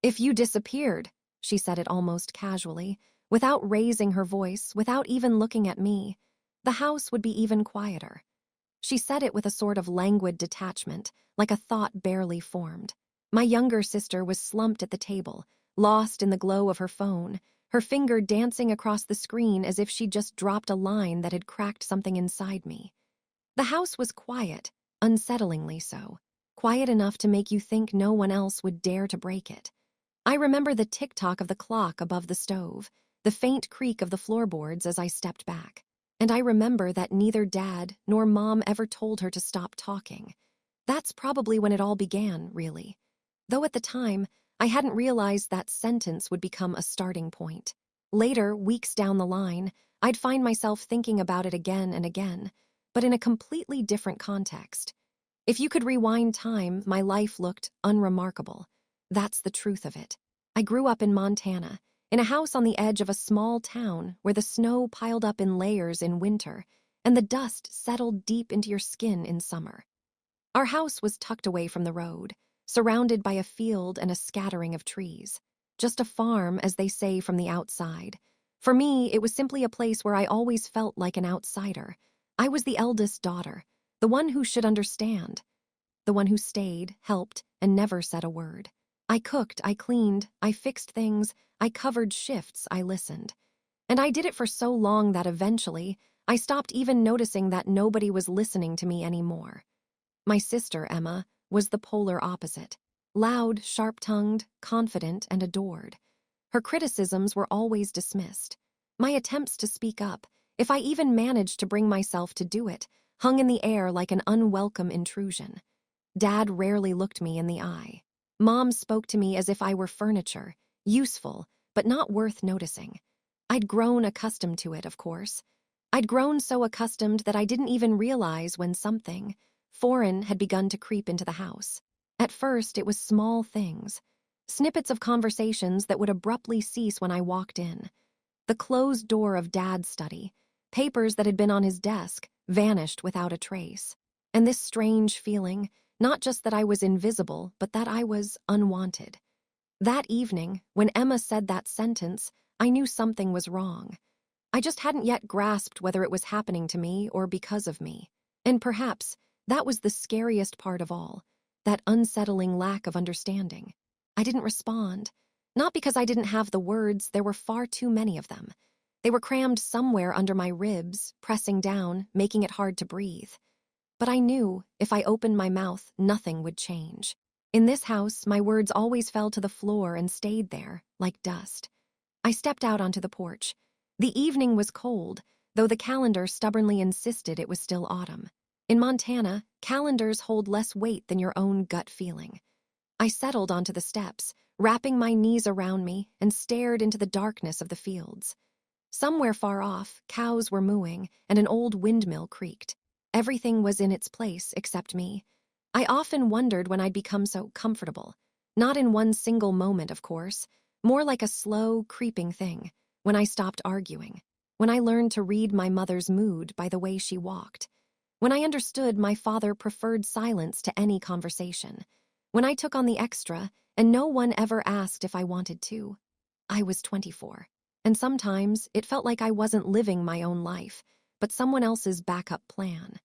If you disappeared, she said it almost casually, without raising her voice, without even looking at me, the house would be even quieter. She said it with a sort of languid detachment, like a thought barely formed. My younger sister was slumped at the table, lost in the glow of her phone, her finger dancing across the screen as if she'd just dropped a line that had cracked something inside me. The house was quiet, unsettlingly so, quiet enough to make you think no one else would dare to break it. I remember the tick-tock of the clock above the stove, the faint creak of the floorboards as I stepped back. And I remember that neither Dad nor Mom ever told her to stop talking. That's probably when it all began, really. Though at the time, I hadn't realized that sentence would become a starting point. Later, weeks down the line, I'd find myself thinking about it again and again, but in a completely different context. If you could rewind time, my life looked unremarkable. That's the truth of it. I grew up in Montana, in a house on the edge of a small town where the snow piled up in layers in winter and the dust settled deep into your skin in summer. Our house was tucked away from the road, surrounded by a field and a scattering of trees. Just a farm, as they say from the outside. For me, it was simply a place where I always felt like an outsider. I was the eldest daughter, the one who should understand, the one who stayed, helped, and never said a word. I cooked, I cleaned, I fixed things, I covered shifts, I listened. And I did it for so long that eventually, I stopped even noticing that nobody was listening to me anymore. My sister, Emma, was the polar opposite. Loud, sharp-tongued, confident, and adored. Her criticisms were always dismissed. My attempts to speak up, if I even managed to bring myself to do it, hung in the air like an unwelcome intrusion. Dad rarely looked me in the eye. Mom spoke to me as if I were furniture, useful, but not worth noticing. I'd grown accustomed to it, of course. I'd grown so accustomed that I didn't even realize when something foreign had begun to creep into the house. At first, it was small things, snippets of conversations that would abruptly cease when I walked in. The closed door of Dad's study, papers that had been on his desk, vanished without a trace. And this strange feeling, not just that I was invisible, but that I was unwanted. That evening, when Emma said that sentence, I knew something was wrong. I just hadn't yet grasped whether it was happening to me or because of me. And perhaps that was the scariest part of all, that unsettling lack of understanding. I didn't respond. Not because I didn't have the words, there were far too many of them. They were crammed somewhere under my ribs, pressing down, making it hard to breathe. But I knew, if I opened my mouth, nothing would change. In this house, my words always fell to the floor and stayed there, like dust. I stepped out onto the porch. The evening was cold, though the calendar stubbornly insisted it was still autumn. In Montana, calendars hold less weight than your own gut feeling. I settled onto the steps, wrapping my knees around me, and stared into the darkness of the fields. Somewhere far off, cows were mooing, and an old windmill creaked. Everything was in its place except me. I often wondered when I'd become so comfortable. Not in one single moment, of course. More like a slow, creeping thing. When I stopped arguing. When I learned to read my mother's mood by the way she walked. When I understood my father preferred silence to any conversation. When I took on the extra, and no one ever asked if I wanted to. I was 24. And sometimes it felt like I wasn't living my own life, but someone else's backup plan.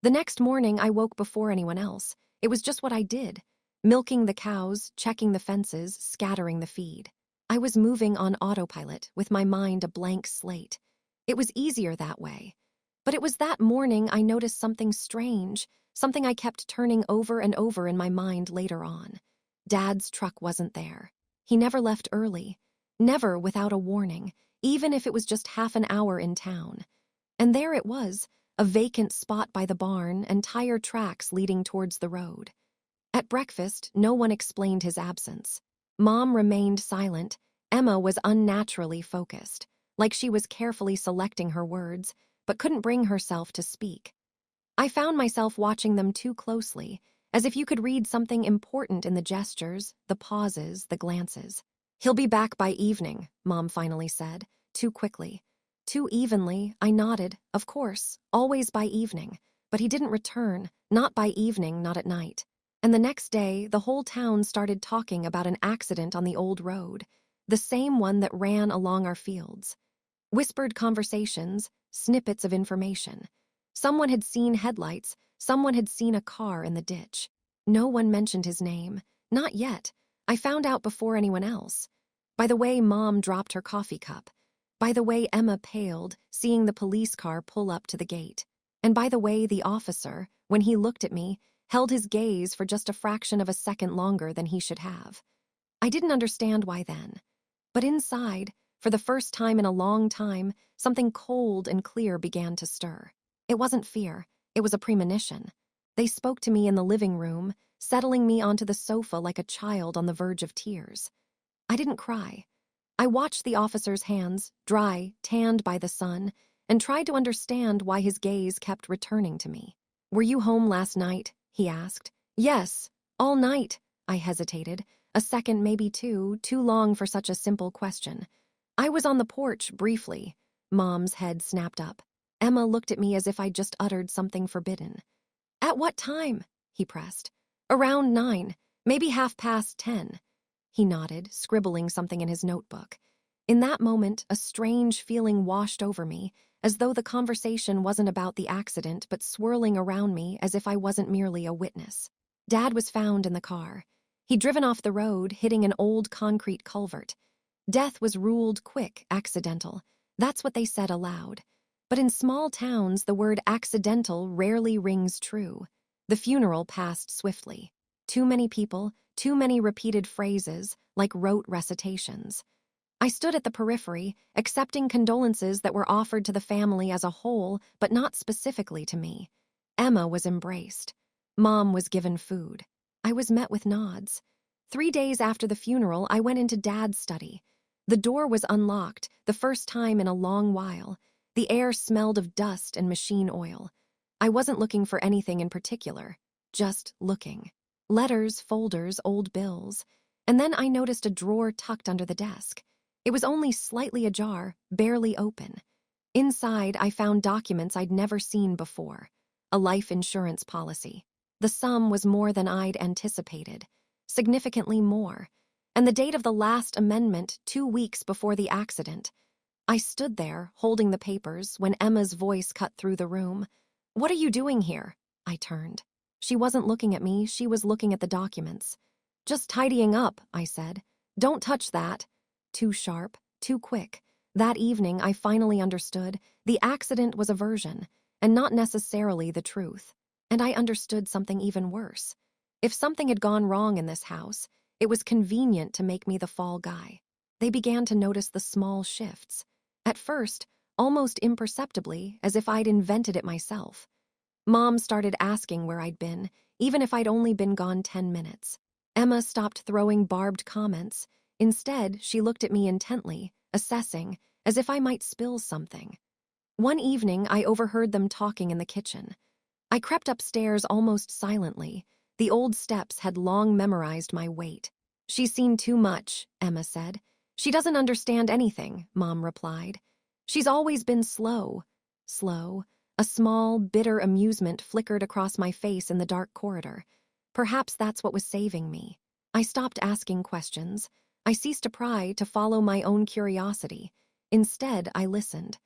The next morning, I woke before anyone else. It was just what I did. Milking the cows, checking the fences, scattering the feed. I was moving on autopilot, with my mind a blank slate. It was easier that way. But it was that morning I noticed something strange, something I kept turning over and over in my mind later on. Dad's truck wasn't there. He never left early. Never without a warning, even if it was just half an hour in town. And there it was, a vacant spot by the barn and tire tracks leading towards the road. At breakfast, no one explained his absence. Mom remained silent. Emma was unnaturally focused, like she was carefully selecting her words, but couldn't bring herself to speak. I found myself watching them too closely, as if you could read something important in the gestures, the pauses, the glances. "He'll be back by evening," Mom finally said, too quickly. Too evenly, I nodded. Of course, always by evening. But he didn't return, not by evening, not at night. And the next day, the whole town started talking about an accident on the old road, the same one that ran along our fields. Whispered conversations, snippets of information. Someone had seen headlights, someone had seen a car in the ditch. No one mentioned his name. Not yet. I found out before anyone else. By the way Mom dropped her coffee cup. By the way Emma paled, seeing the police car pull up to the gate. And by the way the officer, when he looked at me, held his gaze for just a fraction of a second longer than he should have. I didn't understand why then. But inside, for the first time in a long time, something cold and clear began to stir. It wasn't fear, it was a premonition. They spoke to me in the living room, settling me onto the sofa like a child on the verge of tears. I didn't cry. I watched the officer's hands, dry, tanned by the sun, and tried to understand why his gaze kept returning to me. "Were you home last night?" he asked. "Yes, all night," I hesitated, a second, maybe two, too long for such a simple question. "I was on the porch, briefly." Mom's head snapped up. Emma looked at me as if I'd just uttered something forbidden. "At what time?" he pressed. "Around 9, maybe 10:30. He nodded, scribbling something in his notebook. In that moment, a strange feeling washed over me, as though the conversation wasn't about the accident but swirling around me as if I wasn't merely a witness. Dad was found in the car. He'd driven off the road, hitting an old concrete culvert. Death was ruled quick, accidental. That's what they said aloud. But in small towns, the word accidental rarely rings true. The funeral passed swiftly. Too many people, too many repeated phrases, like rote recitations. I stood at the periphery, accepting condolences that were offered to the family as a whole, but not specifically to me. Emma was embraced. Mom was given food. I was met with nods. 3 days after the funeral, I went into Dad's study. The door was unlocked, the first time in a long while. The air smelled of dust and machine oil. I wasn't looking for anything in particular, just looking. Letters, folders, old bills. And then I noticed a drawer tucked under the desk. It was only slightly ajar, barely open. Inside, I found documents I'd never seen before. A life insurance policy. The sum was more than I'd anticipated. Significantly more. And the date of the last amendment, 2 weeks before the accident. I stood there, holding the papers, when Emma's voice cut through the room. "What are you doing here?" I turned. She wasn't looking at me, she was looking at the documents. "Just tidying up," I said. "Don't touch that." Too sharp, too quick. That evening, I finally understood the accident was a version, and not necessarily the truth. And I understood something even worse. If something had gone wrong in this house, it was convenient to make me the fall guy. They began to notice the small shifts. At first, almost imperceptibly, as if I'd invented it myself. Mom started asking where I'd been, even if I'd only been gone 10 minutes. Emma stopped throwing barbed comments. Instead, she looked at me intently, assessing, as if I might spill something. One evening, I overheard them talking in the kitchen. I crept upstairs almost silently. The old steps had long memorized my weight. "She's seen too much," Emma said. "She doesn't understand anything," Mom replied. "She's always been slow." Slow. A small, bitter amusement flickered across my face in the dark corridor. Perhaps that's what was saving me. I stopped asking questions. I ceased to pry, to follow my own curiosity. Instead, I listened.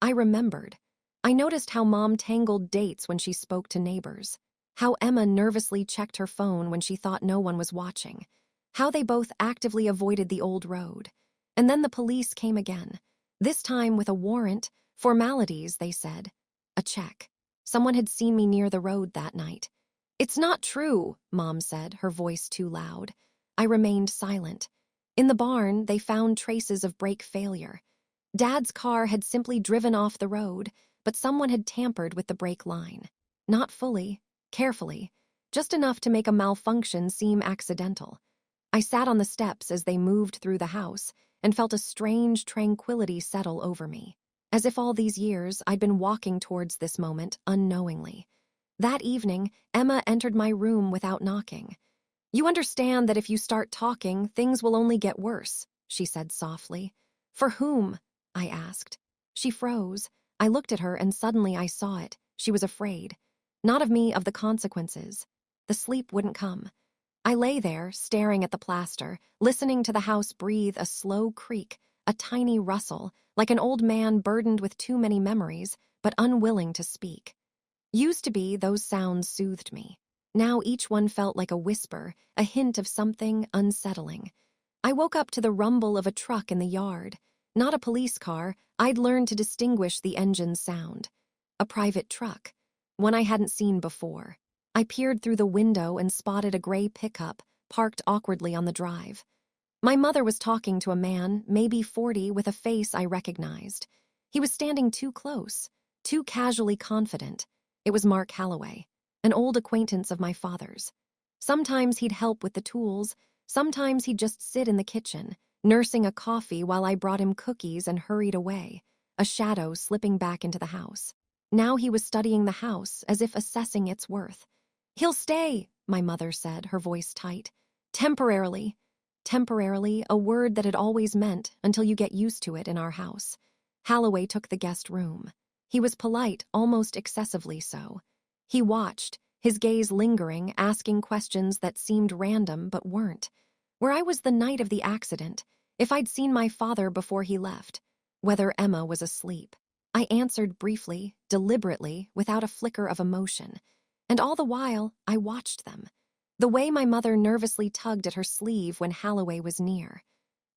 I remembered. I noticed how Mom tangled dates when she spoke to neighbors. How Emma nervously checked her phone when she thought no one was watching. How they both actively avoided the old road. And then the police came again. This time with a warrant. Formalities, they said. A check. Someone had seen me near the road that night. "It's not true," Mom said, her voice too loud. I remained silent. In the barn, they found traces of brake failure. Dad's car had simply driven off the road, but someone had tampered with the brake line. Not fully, carefully, just enough to make a malfunction seem accidental. I sat on the steps as they moved through the house and felt a strange tranquility settle over me. As if all these years I'd been walking towards this moment unknowingly. That evening, Emma entered my room without knocking. "You understand that if you start talking, things will only get worse," she said softly. "For whom?" I asked. She froze. I looked at her and suddenly I saw it. She was afraid. Not of me, of the consequences. The sleep wouldn't come. I lay there, staring at the plaster, listening to the house breathe a slow creak, a tiny rustle, like an old man burdened with too many memories, but unwilling to speak. Used to be, those sounds soothed me. Now each one felt like a whisper, a hint of something unsettling. I woke up to the rumble of a truck in the yard. Not a police car, I'd learned to distinguish the engine's sound. A private truck, one I hadn't seen before. I peered through the window and spotted a gray pickup, parked awkwardly on the drive. My mother was talking to a man, maybe 40, with a face I recognized. He was standing too close, too casually confident. It was Mark Halloway, an old acquaintance of my father's. Sometimes he'd help with the tools, sometimes he'd just sit in the kitchen, nursing a coffee while I brought him cookies and hurried away, a shadow slipping back into the house. Now he was studying the house, as if assessing its worth. "He'll stay," my mother said, her voice tight. "Temporarily." Temporarily, a word that had always meant until you get used to it in our house. Halloway took the guest room. He was polite, almost excessively so. He watched, his gaze lingering, asking questions that seemed random but weren't. Where I was the night of the accident, if I'd seen my father before he left, whether Emma was asleep. I answered briefly, deliberately, without a flicker of emotion. And all the while, I watched them. The way my mother nervously tugged at her sleeve when Halloway was near.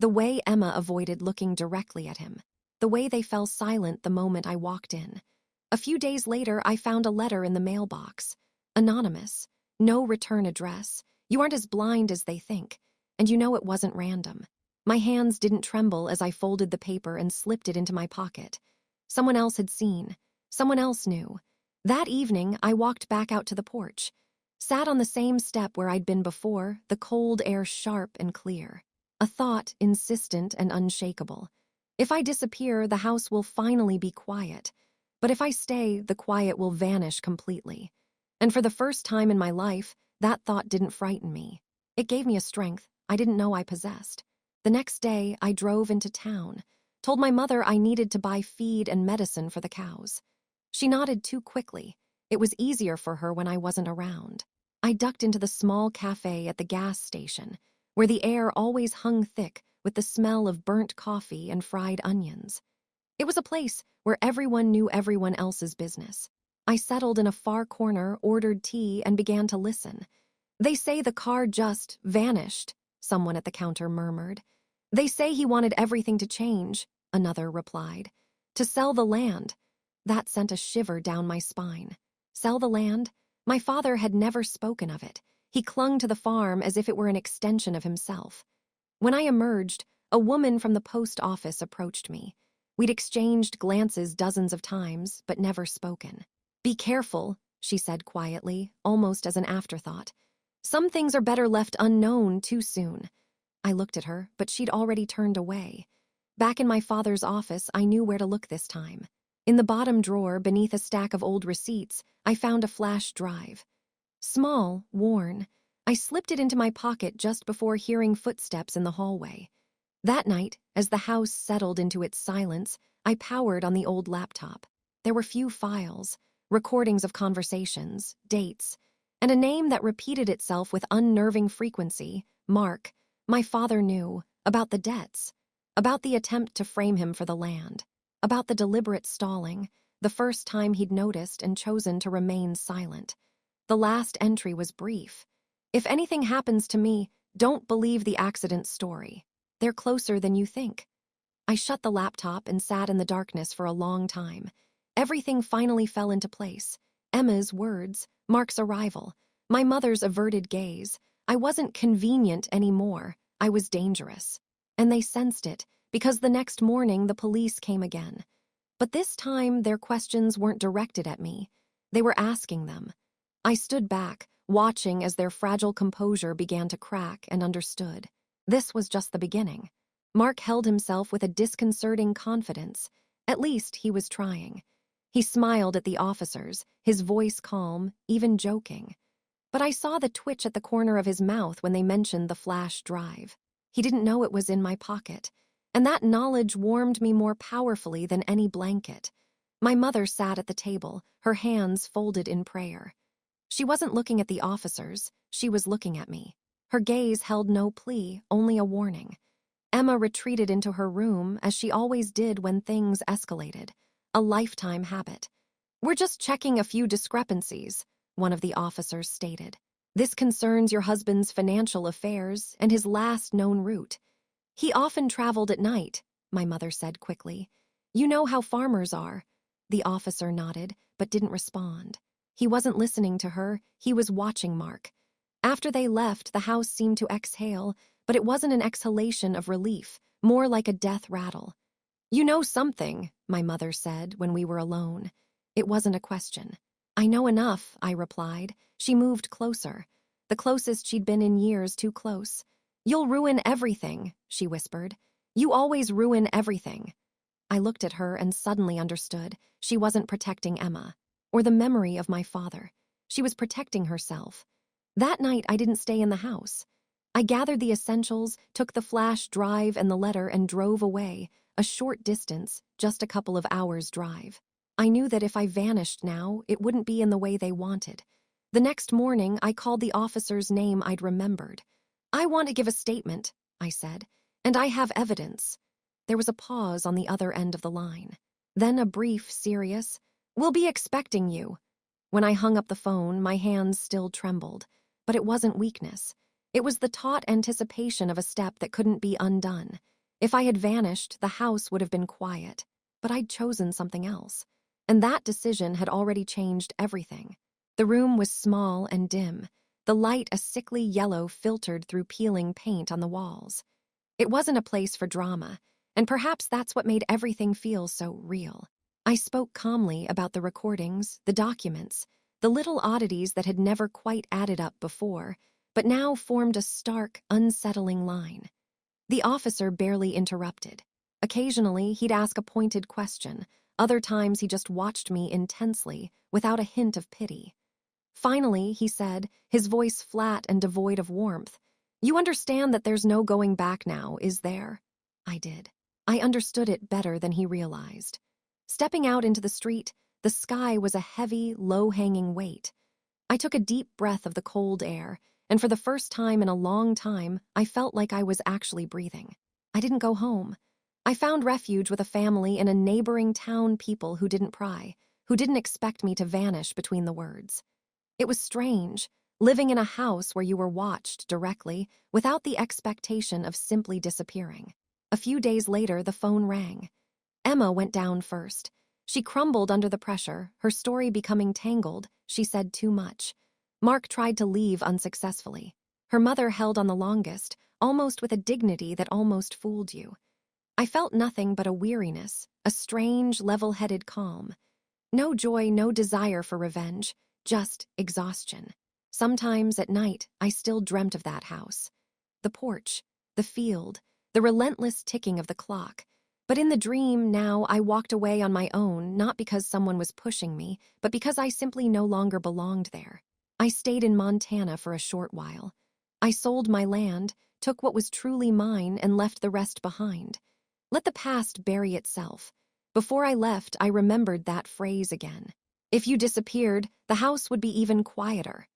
The way Emma avoided looking directly at him. The way they fell silent the moment I walked in. A few days later, I found a letter in the mailbox. Anonymous. No return address. You aren't as blind as they think. And you know it wasn't random. My hands didn't tremble as I folded the paper and slipped it into my pocket. Someone else had seen. Someone else knew. That evening, I walked back out to the porch. Sat on the same step where I'd been before, the cold air sharp and clear. A thought insistent and unshakable. If I disappear, the house will finally be quiet. But if I stay, the quiet will vanish completely. And for the first time in my life, that thought didn't frighten me. It gave me a strength I didn't know I possessed. The next day, I drove into town, told my mother I needed to buy feed and medicine for the cows. She nodded too quickly. It was easier for her when I wasn't around. I ducked into the small cafe at the gas station, where the air always hung thick with the smell of burnt coffee and fried onions. It was a place where everyone knew everyone else's business. I settled in a far corner, ordered tea, and began to listen. "They say the car just vanished," someone at the counter murmured. "They say he wanted everything to change," another replied. "To sell the land." That sent a shiver down my spine. Sell the land? My father had never spoken of it. He clung to the farm as if it were an extension of himself. When I emerged, a woman from the post office approached me. We'd exchanged glances dozens of times, but never spoken. "Be careful," she said quietly, almost as an afterthought. "Some things are better left unknown too soon." I looked at her, but she'd already turned away. Back in my father's office, I knew where to look this time. In the bottom drawer, beneath a stack of old receipts, I found a flash drive. Small, worn, I slipped it into my pocket just before hearing footsteps in the hallway. That night, as the house settled into its silence, I powered on the old laptop. There were few files, recordings of conversations, dates, and a name that repeated itself with unnerving frequency, Mark. My father knew about the debts, about the attempt to frame him for the land, about the deliberate stalling, the first time he'd noticed and chosen to remain silent. The last entry was brief. "If anything happens to me, don't believe the accident story. They're closer than you think." I shut the laptop and sat in the darkness for a long time. Everything finally fell into place. Emma's words, Mark's arrival, my mother's averted gaze. I wasn't convenient anymore. I was dangerous. And they sensed it, because the next morning the police came again. But this time their questions weren't directed at me. They were asking them. I stood back, watching as their fragile composure began to crack, and understood. This was just the beginning. Mark held himself with a disconcerting confidence. At least he was trying. He smiled at the officers, his voice calm, even joking. But I saw the twitch at the corner of his mouth when they mentioned the flash drive. He didn't know it was in my pocket. And that knowledge warmed me more powerfully than any blanket. My mother sat at the table, her hands folded in prayer. She wasn't looking at the officers, she was looking at me. Her gaze held no plea, only a warning. Emma retreated into her room, as she always did when things escalated. A lifetime habit. "We're just checking a few discrepancies," one of the officers stated. "This concerns your husband's financial affairs and his last known route. He often traveled at night," my mother said quickly. "You know how farmers are." The officer nodded, but didn't respond. He wasn't listening to her, he was watching Mark. After they left, the house seemed to exhale, but it wasn't an exhalation of relief, more like a death rattle. "You know something," my mother said when we were alone. It wasn't a question. "I know enough," I replied. She moved closer. The closest she'd been in years, too close. "You'll ruin everything," she whispered. "You always ruin everything." I looked at her and suddenly understood. She wasn't protecting Emma, or the memory of my father. She was protecting herself. That night, I didn't stay in the house. I gathered the essentials, took the flash drive and the letter, and drove away, a short distance, just a couple of hours' drive. I knew that if I vanished now, it wouldn't be in the way they wanted. The next morning, I called the officer's name I'd remembered. "I want to give a statement," I said, "and I have evidence." There was a pause on the other end of the line. Then a brief, serious, "We'll be expecting you." When I hung up the phone, my hands still trembled. But it wasn't weakness. It was the taut anticipation of a step that couldn't be undone. If I had vanished, the house would have been quiet. But I'd chosen something else. And that decision had already changed everything. The room was small and dim, the light a sickly yellow filtered through peeling paint on the walls. It wasn't a place for drama, and perhaps that's what made everything feel so real. I spoke calmly about the recordings, the documents, the little oddities that had never quite added up before, but now formed a stark, unsettling line. The officer barely interrupted. Occasionally, he'd ask a pointed question. Other times, he just watched me intensely, without a hint of pity. Finally, he said, his voice flat and devoid of warmth, "You understand that there's no going back now, is there?" I did. I understood it better than he realized. Stepping out into the street, the sky was a heavy, low-hanging weight. I took a deep breath of the cold air, and for the first time in a long time, I felt like I was actually breathing. I didn't go home. I found refuge with a family in a neighboring town, people who didn't pry, who didn't expect me to vanish between the words. It was strange, living in a house where you were watched directly, without the expectation of simply disappearing. A few days later, the phone rang. Emma went down first. She crumbled under the pressure, her story becoming tangled. She said too much. Mark tried to leave unsuccessfully. Her mother held on the longest, almost with a dignity that almost fooled you. I felt nothing but a weariness, a strange, level-headed calm. No joy, no desire for revenge, just exhaustion. Sometimes at night, I still dreamt of that house. The porch, the field, the relentless ticking of the clock. But in the dream now, I walked away on my own, not because someone was pushing me, but because I simply no longer belonged there. I stayed in Montana for a short while. I sold my land, took what was truly mine, and left the rest behind. Let the past bury itself. Before I left, I remembered that phrase again. If you disappeared, the house would be even quieter.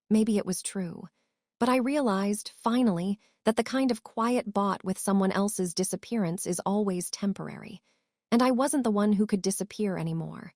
Maybe it was true. But I realized, finally, that the kind of quiet bought with someone else's disappearance is always temporary. And I wasn't the one who could disappear anymore.